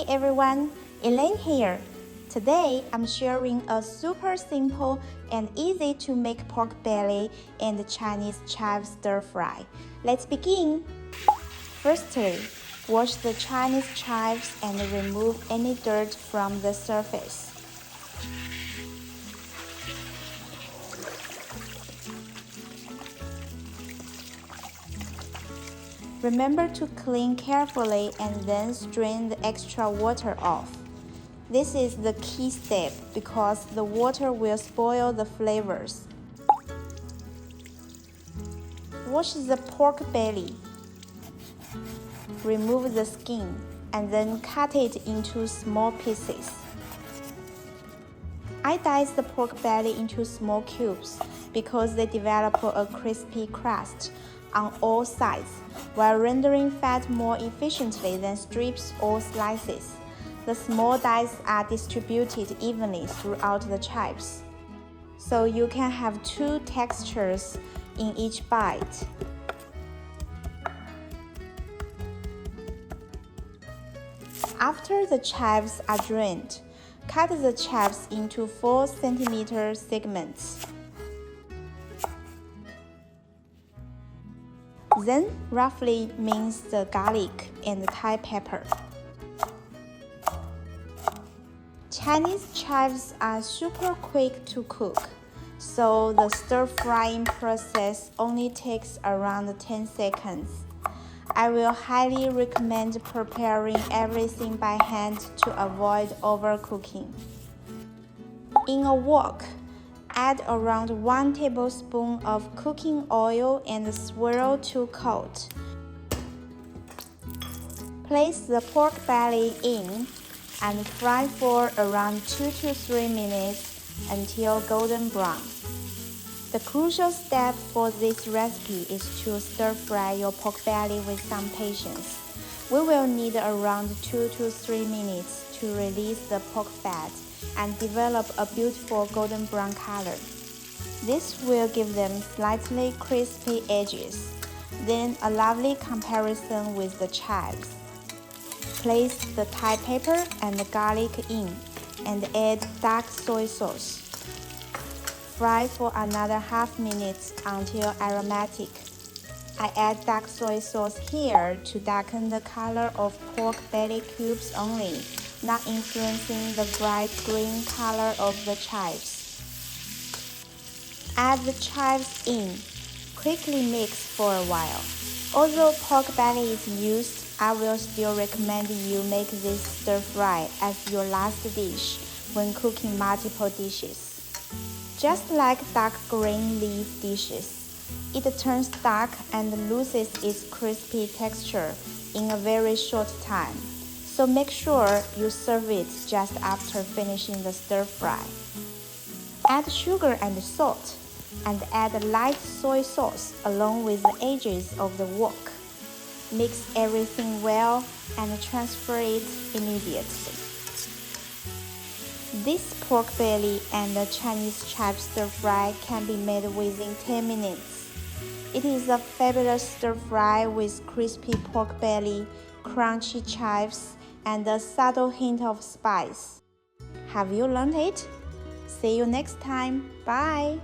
everyone, Elaine here. Today I'm sharing a super simple and easy to make pork belly and Chinese chive stir fry. Let's begin. Firstly, wash the Chinese chives and remove any dirt from the surface. Remember to clean carefully and then strain the extra water off. This is the key step because the water will spoil the flavors. Wash the pork belly. Remove the skin and then cut it into small pieces. I dice the pork belly into small cubes because they develop a crispy crust on all sides, while rendering fat more efficiently than strips or slices. The small dice are distributed evenly throughout the chives, so you can have two textures in each bite. After the chives are drained, cut the chives into 4 cm segments. Then roughly mince the garlic and Thai pepper. Chinese chives are super quick to cook, so the stir-frying process only takes around 10 seconds. I will highly recommend preparing everything by hand to avoid overcooking. In a wok, add around 1 tablespoon of cooking oil and swirl to coat. Place the pork belly in and fry for around 2 to 3 minutes until golden brown. The crucial step for this recipe is to stir-fry your pork belly with some patience. We will need around 2 to 3 minutes to release the pork fat and develop a beautiful golden brown color. This will give them slightly crispy edges, then a lovely comparison with the chives. Place the Thai pepper and the garlic in and add dark soy sauce. Fry for another half minute until aromatic. I add dark soy sauce here to darken the color of pork belly cubes only, not influencing the bright green color of the chives. Add the chives in. Quickly mix for a while. Although pork belly is used, I will still recommend you make this stir-fry as your last dish when cooking multiple dishes. Just like dark green leaf dishes, it turns dark and loses its crispy texture in a very short time. So make sure you serve it just after finishing the stir-fry. Add sugar and salt, and add light soy sauce along with the edges of the wok. Mix everything well and transfer it immediately. This pork belly and the Chinese chive stir-fry can be made within 10 minutes. It is a fabulous stir-fry with crispy pork belly, crunchy chives, and a subtle hint of spice. Have you learned it? See you next time. Bye!